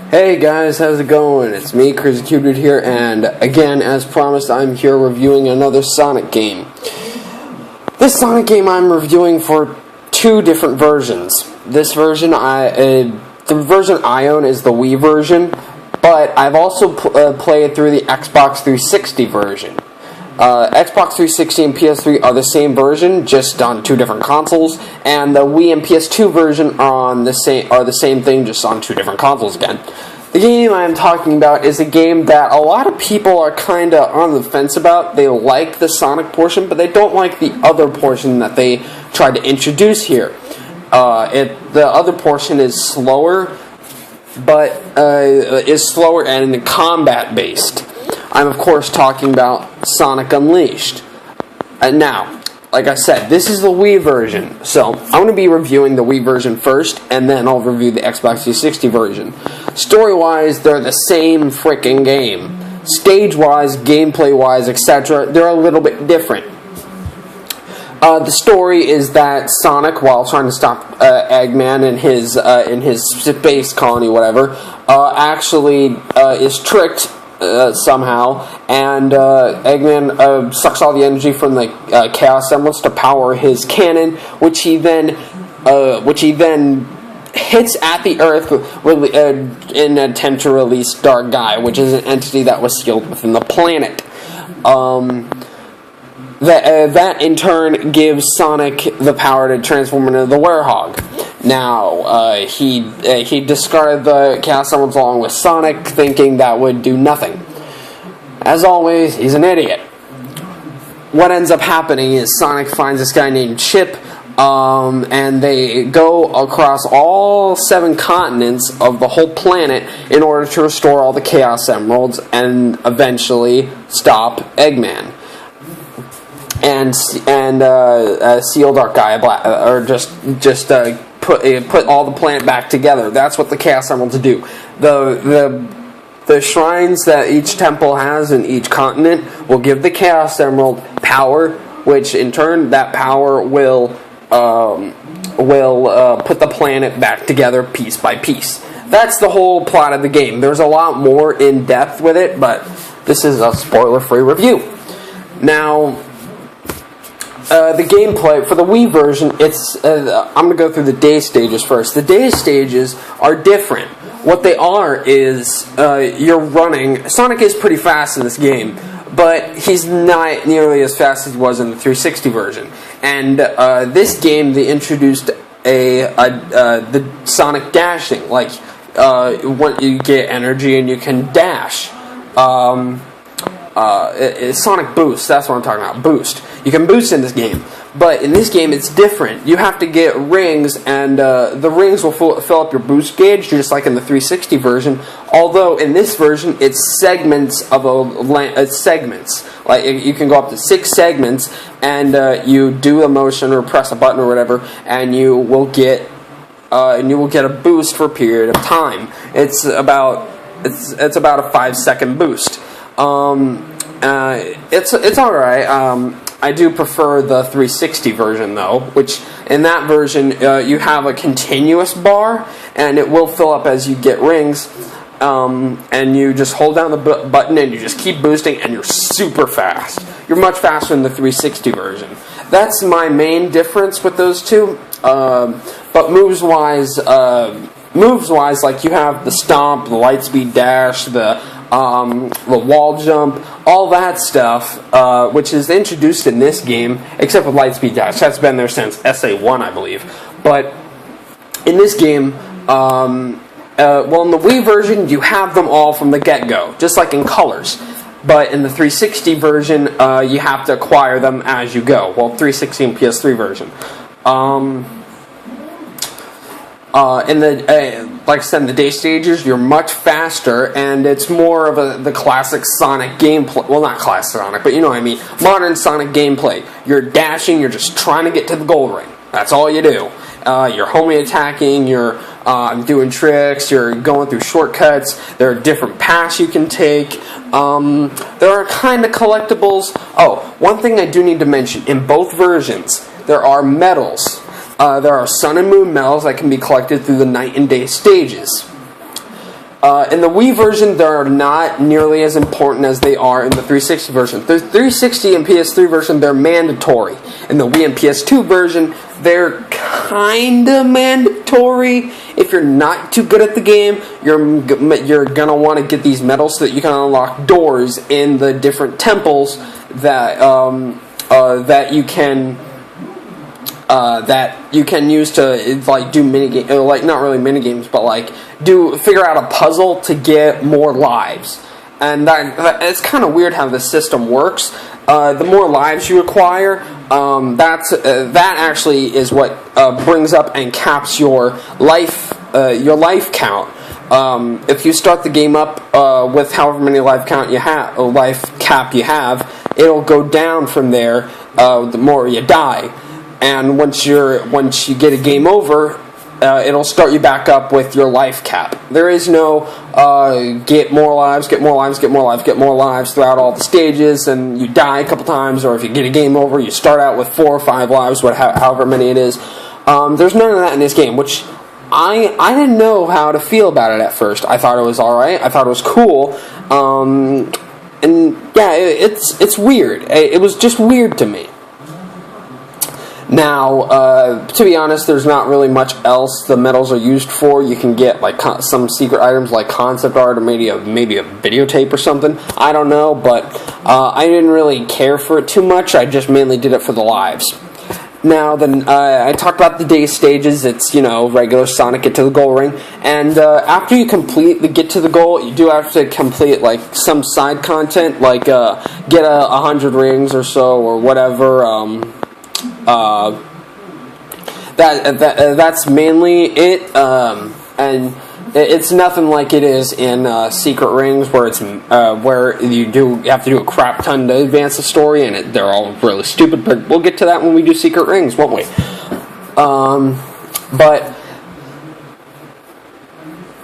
Hey guys, how's it going? It's me, Crazy Cupid here, and again, as promised, I'm here reviewing another Sonic game. This Sonic game I'm reviewing for two different versions. This version, the version I own is the Wii version, but I've also played through the Xbox 360 version. Xbox 360 and PS3 are the same version, just on two different consoles, and the Wii and PS2 version are the same thing, just on two different consoles again. The game I'm talking about is a game that a lot of people are kind of on the fence about. They like the Sonic portion, but they don't like the other portion that they tried to introduce here. The other portion is slower, but is slower and combat based. I'm, of course, talking about Sonic Unleashed. Now, like I said, this is the Wii version, so I'm going to be reviewing the Wii version first, and then I'll review the Xbox 360 version. Story-wise, they're the same frickin' game. Stage-wise, gameplay-wise, etc., they're a little bit different. The story is that Sonic, while trying to stop Eggman in his space colony, whatever, actually is tricked somehow, and Eggman sucks all the energy from the Chaos Emeralds to power his cannon, which he then hits at the Earth in an attempt to release Dark Gaia, which is an entity that was sealed within the planet. That in turn gives Sonic the power to transform into the Werehog. Now, he discarded the Chaos Emeralds along with Sonic, thinking that would do nothing. As always, he's an idiot. What ends up happening is Sonic finds this guy named Chip, and they go across all 7 continents of the whole planet in order to restore all the Chaos Emeralds and eventually stop Eggman. And seal Dark Gaia, or just put all the planet back together. That's what the Chaos Emeralds do. The shrines that each temple has in each continent will give the Chaos Emerald power, which in turn that power will put the planet back together piece by piece. That's the whole plot of the game. There's a lot more in depth with it, but this is a spoiler-free review. Now, the gameplay for the Wii version, I'm going to go through the day stages first. The day stages are different. What they are is, you're running. Sonic is pretty fast in this game, but he's not nearly as fast as he was in the 360 version. And this game, they introduced the Sonic dashing. Like, you get energy and you can dash. It's Sonic Boost, that's what I'm talking about, Boost. You can boost in this game, but in this game it's different. You have to get rings, and the rings will fill up your boost gauge, just like in the 360 version, although in this version it's segments of segments. Like, you can go up to 6 segments, and you do a motion or press a button or whatever, and you will get a boost for a period of time. It's about a 5-second boost. It's alright. I do prefer the 360 version, though, which in that version you have a continuous bar, and it will fill up as you get rings, and you just hold down the button and you just keep boosting, and you're super fast. You're much faster in the 360 version. That's my main difference with those two. But moves-wise, like, you have the stomp, the lightspeed dash, the wall jump, all that stuff, which is introduced in this game, except with lightspeed dash. That's been there since SA1, I believe. But in this game, in the Wii version, you have them all from the get-go, just like in Colors. But in the 360 version, you have to acquire them as you go. Well, 360 and PS3 version. Like I said, in the day stages, you're much faster, and it's more of the classic Sonic gameplay. Well, not classic Sonic, but you know what I mean. Modern Sonic gameplay. You're dashing, you're just trying to get to the gold ring. That's all you do. You're homing attacking, you're doing tricks, you're going through shortcuts, there are different paths you can take. There are kind of collectibles. Oh, one thing I do need to mention, in both versions, there are medals. There are Sun and Moon medals that can be collected through the night and day stages. In the Wii version, they're not nearly as important as they are in the 360 version. The 360 and PS3 version, they're mandatory. In the Wii and PS2 version, they're kinda mandatory. If you're not too good at the game, you're gonna want to get these medals so that you can unlock doors in the different temples that that you can use to like do like not really mini games, but like figure out a puzzle to get more lives. And that it's kind of weird how the system works. The more lives you acquire, that actually is what brings up and caps your life count. If you start the game up with however many life cap you have, it'll go down from there the more you die. And once you get a game over, it'll start you back up with your life cap. There is no get more lives throughout all the stages, and you die a couple times, or if you get a game over, you start out with 4 or 5 lives, however many it is. There's none of that in this game, which I didn't know how to feel about it at first. I thought it was alright. I thought it was cool. And yeah, it's weird. It was just weird to me. Now, to be honest, there's not really much else the medals are used for. You can get like some secret items like concept art or maybe a videotape or something. I don't know, but I didn't really care for it too much. I just mainly did it for the lives. Now, then I talked about the day stages. It's, regular Sonic get to the goal ring, and after you complete the get to the goal, you do have to complete like some side content, like get 100 rings or so or whatever. That's mainly it, and it's nothing like it is in Secret Rings, where it's where you have to do a crap ton to advance the story, and they're all really stupid. But we'll get to that when we do Secret Rings, won't we? But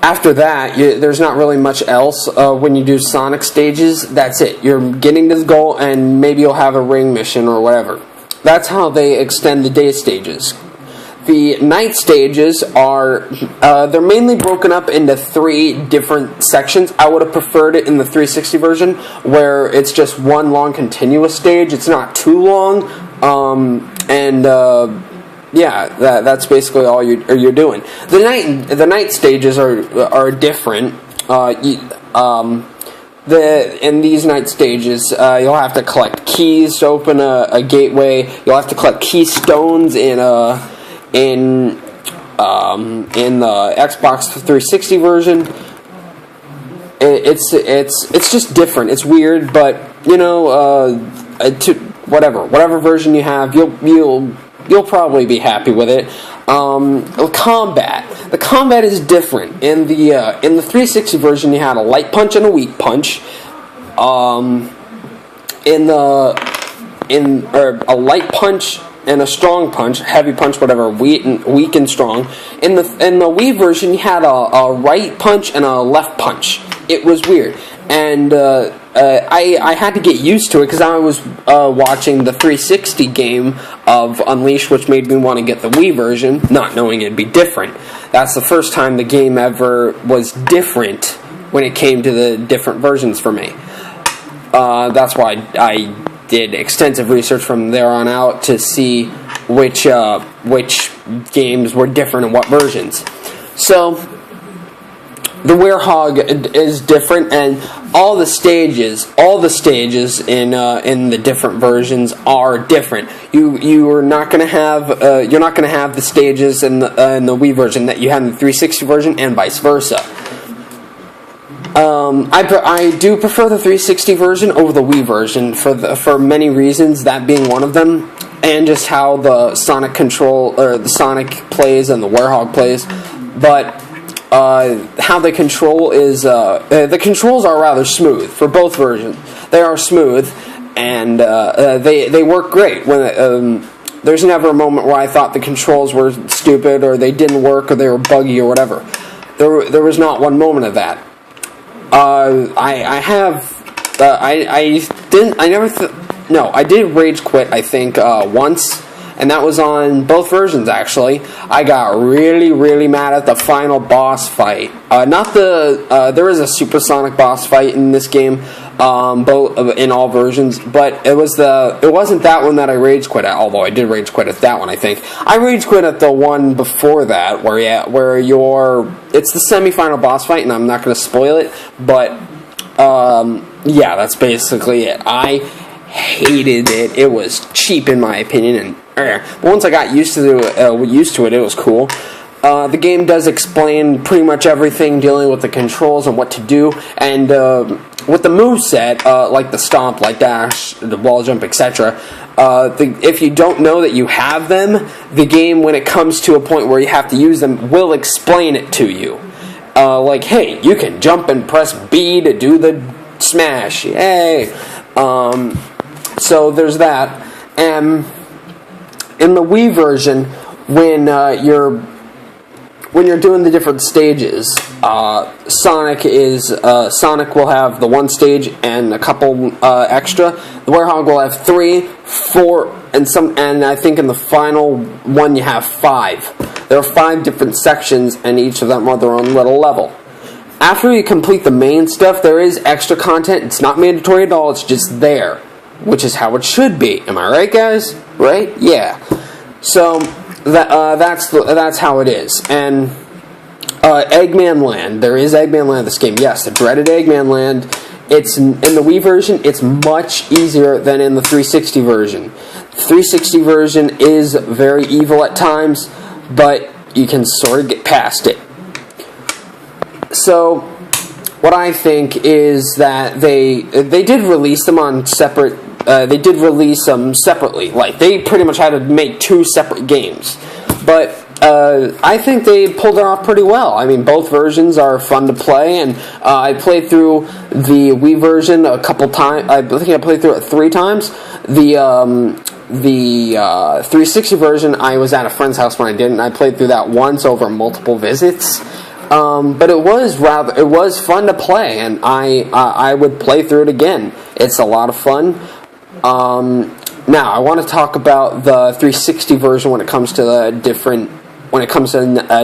after that, there's not really much else when you do Sonic stages. That's it. You're getting to the goal, and maybe you'll have a ring mission or whatever. That's how they extend the day stages. The night stages are, they're mainly broken up into 3 different sections. I would have preferred it in the 360 version, where it's just one long continuous stage. It's not too long, yeah, that's basically all you're doing. The night stages are different. In these night stages, you'll have to collect keys to open a gateway. You'll have to collect keystones in the Xbox 360 version. It's just different. It's weird, but whatever version you have, you'll probably be happy with it. The combat is different. In the 360 version, you had a light punch and a weak punch. A light punch and a strong punch, heavy punch, whatever, weak and strong. In the Wii version, you had a right punch and a left punch. It was weird, and I had to get used to it because I was watching the 360 game of Unleashed, which made me want to get the Wii version, not knowing it'd be different. That's the first time the game ever was different when it came to the different versions for me. That's why I did extensive research from there on out to see which games were different and what versions. So the Werehog is different, and all the stages in the different versions are different. You're not going to have the stages in the Wii version that you had in the 360 version, and vice versa. I do prefer the 360 version over the Wii version for many reasons, that being one of them, and just how the Sonic plays and the Werehog plays. But how they control is the controls are rather smooth for both versions. They are smooth, and they work great. When there's never a moment where I thought the controls were stupid or they didn't work or they were buggy or whatever. There was not one moment of that. I did rage quit, I think, once, and that was on both versions, actually. I got really, really mad at the final boss fight. There is a supersonic boss fight in this game, both in all versions, but it wasn't that one that I rage quit at, although I did rage quit at that one, I think. I rage quit at the one before that, it's the semi-final boss fight, and I'm not going to spoil it, but, yeah, that's basically it. I hated it. It was cheap in my opinion, but once I got used to it, it was cool. The game does explain pretty much everything dealing with the controls and what to do, and with the moveset, like the stomp, like dash, the wall jump, etc. If you don't know that you have them, the game, when it comes to a point where you have to use them, will explain it to you. Like, hey, you can jump and press B to do the smash. Yay! So there's that. And in the Wii version, when you're doing the different stages, Sonic will have the one stage and a couple extra. The Werehog will have 3, 4, and I think in the final one you have 5. There are 5 different sections, and each of them are their own little level. After you complete the main stuff, there is extra content. It's not mandatory at all. It's just there, which is how it should be. Am I right, guys? Right? Yeah. So that's how it is. And Eggman Land. There is Eggman Land in this game. Yes, the dreaded Eggman Land. It's in the Wii version. It's much easier than in the 360 version. The 360 version is very evil at times, but you can sort of get past it. So, what I think is that they did release them on separate. They did release them separately. Like, they pretty much had to make 2 separate games. But I think they pulled it off pretty well. I mean, both versions are fun to play, and I played through the Wii version a couple times. I think I played through it 3 times. The 360 version, I was at a friend's house when I did it, and I played through that once over multiple visits. But it was fun to play, and I would play through it again. It's a lot of fun. Now I want to talk about the 360 version when it comes to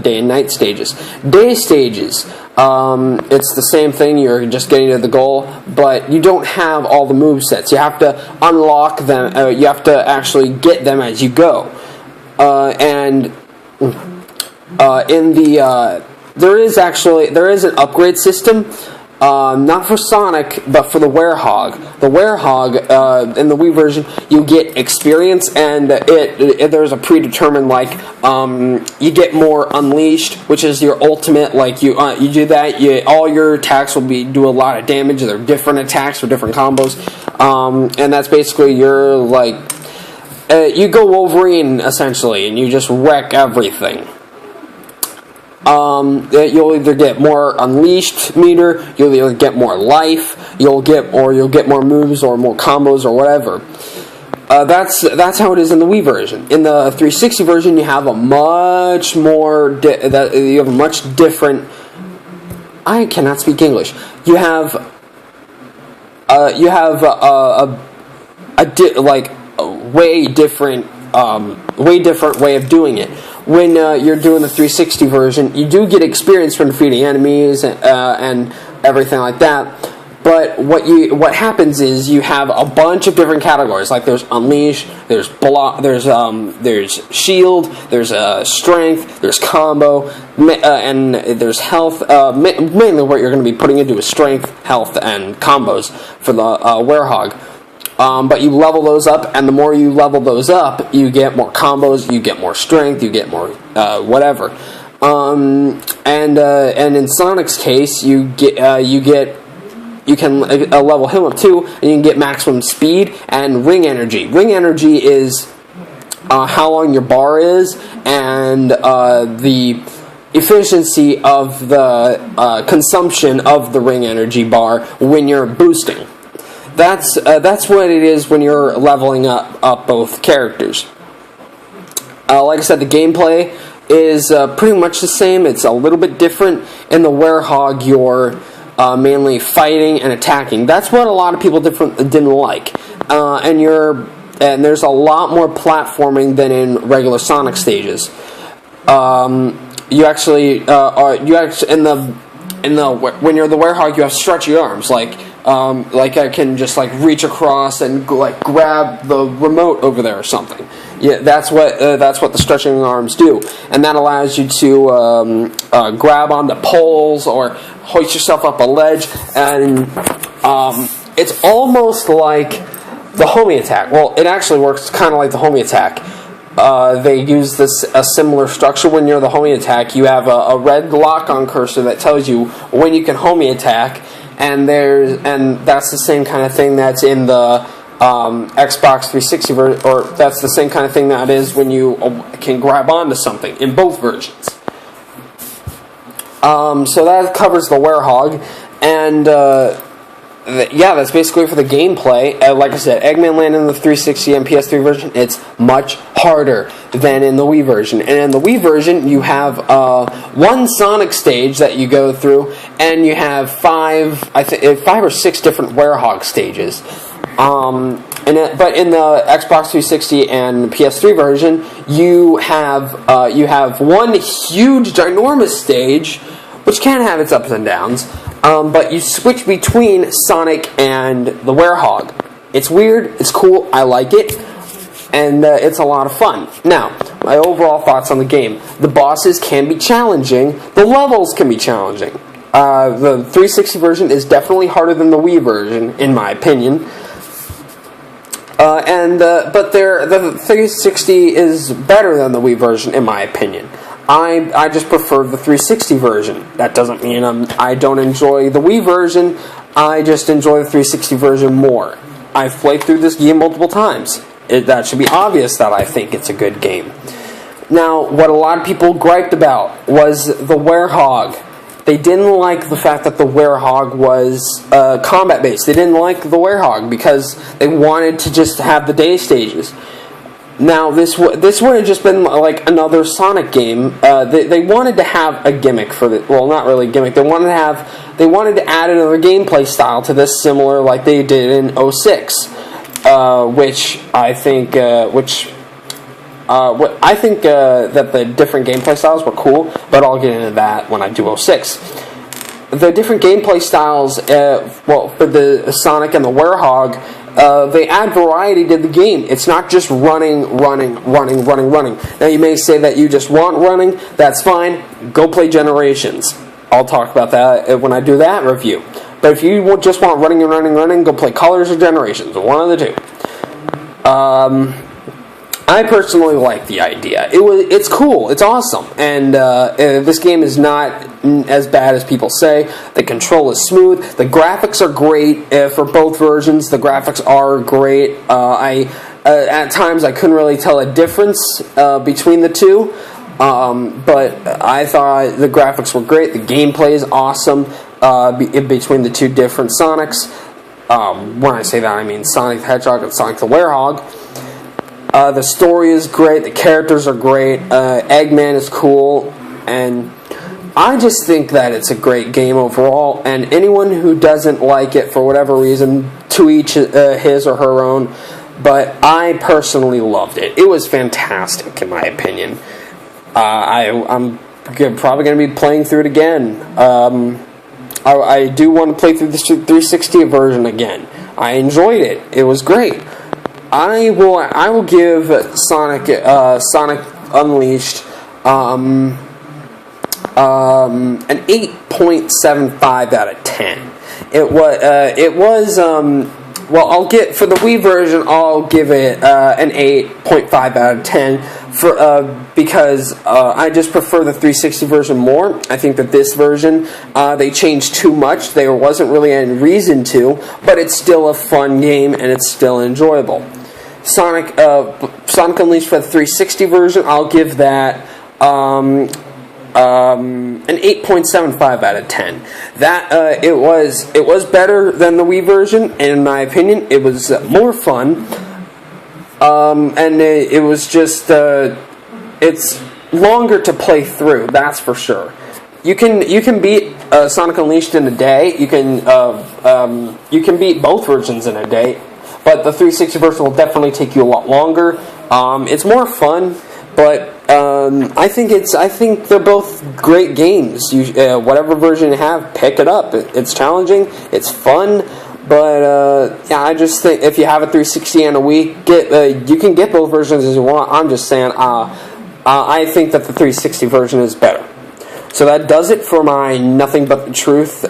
day and night stages. Day stages, it's the same thing. You're just getting to the goal, but you don't have all the movesets. You have to unlock them. You have to actually get them as you go. There is an upgrade system, not for Sonic, but for the Werehog. The Werehog, in the Wii version, you get experience, and there's a predetermined, you get more Unleashed, which is your ultimate. Like, you do that, all your attacks will do a lot of damage. They're different attacks for different combos, and that's basically your, you go Wolverine, essentially, and you just wreck everything. You'll either get more Unleashed meter, you'll either get more life, you'll get more moves or more combos or whatever. That's how it is in the Wii version. In the 360 version, you have a much different. I cannot speak English. You have a way different way of doing it. When you're doing the 360 version, you do get experience from defeating enemies and everything like that. But what happens is you have a bunch of different categories. Like, there's Unleash, there's Shield, there's Strength, there's Combo, and there's Health. Mainly what you're going to be putting into is Strength, Health, and Combos for the Werehog. But you level those up, and the more you level those up, you get more combos, you get more strength, you get more whatever. And in Sonic's case, you can level him up too, and you can get maximum speed and ring energy. Ring energy is how long your bar is, and the efficiency of the consumption of the ring energy bar when you're boosting. That's what it is when you're leveling up both characters. Like I said, the gameplay is pretty much the same. It's a little bit different. In the Werehog, you're mainly fighting and attacking. That's what a lot of people didn't like. And and there's a lot more platforming than in regular Sonic stages. You actually when you're the Werehog, you have stretchy arms, like I can just like reach across and like grab the remote over there or something. Yeah, that's what the stretching arms do, and that allows you to grab onto poles or hoist yourself up a ledge, and it's almost like the homing attack. Well, it actually works kind of like the homing attack. They use a similar structure. When you're the homing attack, you have a red lock-on cursor that tells you when you can homing attack, and that's the same kind of thing that's in the Xbox 360 version, or that's the same kind of thing that is when you can grab onto something in both versions. So that covers the Werehog, and yeah, that's basically for the gameplay. Like I said, Eggman Land in the 360 and PS3 version, it's much harder than in the Wii version. And in the Wii version, you have one Sonic stage that you go through, and you have five or six different Werehog stages. But in the Xbox 360 and PS3 version, you have one huge, ginormous stage, which can have its ups and downs. But you switch between Sonic and the Werehog. It's weird, it's cool, I like it, and it's a lot of fun. Now, my overall thoughts on the game. The bosses can be challenging, the levels can be challenging. The 360 version is definitely harder than the Wii version, in my opinion. But the 360 is better than the Wii version, in my opinion. I just prefer the 360 version. That doesn't mean I don't enjoy the Wii version. I just enjoy the 360 version more. I've played through this game multiple times. That should be obvious that I think it's a good game. Now, what a lot of people griped about was the Werehog. They didn't like the fact that the Werehog was combat-based. They didn't like the Werehog because they wanted to just have the day stages. Now, this would have just been like another Sonic game. They wanted to have a gimmick for the... Well, not really a gimmick. They wanted to add another gameplay style to this, similar like they did in 06, which I think... I think that the different gameplay styles were cool, but I'll get into that when I do 06. The different gameplay styles, for the Sonic and the Werehog, they add variety to the game. It's not just running. Now you may say that you just want running. That's fine. Go play Generations. I'll talk about that when I do that review. But if you just want running, go play Colors or Generations. One of the two. I personally like the idea. It's cool. It's awesome. And this game is not as bad as people say. The control is smooth. The graphics are great for both versions. The graphics are great. At times I couldn't really tell a difference between the two. But I thought the graphics were great. The gameplay is awesome between the two different Sonics. When I say that, I mean Sonic the Hedgehog and Sonic the Werehog. The story is great, the characters are great, Eggman is cool, and I just think that it's a great game overall, and anyone who doesn't like it for whatever reason, to each his or her own, but I personally loved it. It was fantastic, in my opinion. I'm probably going to be playing through it again. I do want to play through the 360 version again. I enjoyed it. It was great. I will give Sonic Unleashed an 8.75 out of 10. Well, I'll get for the Wii version. I'll give it an 8.5 out of 10 because I just prefer the 360 version more. I think that this version they changed too much. There wasn't really any reason to, but it's still a fun game and it's still enjoyable. Sonic Unleashed for the 360 version, I'll give that an 8.75 out of 10. That it was better than the Wii version, in my opinion. It was more fun, and it was just it's longer to play through. That's for sure. You can beat Sonic Unleashed in a day. You can beat both versions in a day. but the 360 version will definitely take you a lot longer. It's more fun, but I think they're both great games. Whatever version you have, pick it up. It's challenging, it's fun, but yeah, I just think if you have a 360 and a Wii, you can get both versions as you want. I'm just saying, I think that the 360 version is better. So that does it for my Nothing But the Truth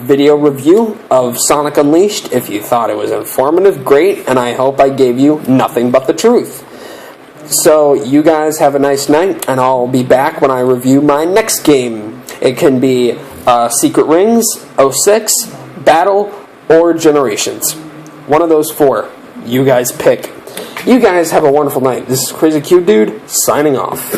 video review of Sonic Unleashed. If you thought it was informative, great, and I hope I gave you nothing but the truth. So you guys have a nice night, and I'll be back when I review my next game. It can be Secret Rings, 06, Battle, or Generations. One of those four. You guys pick. You guys have a wonderful night. This is Crazy Cube Dude, signing off.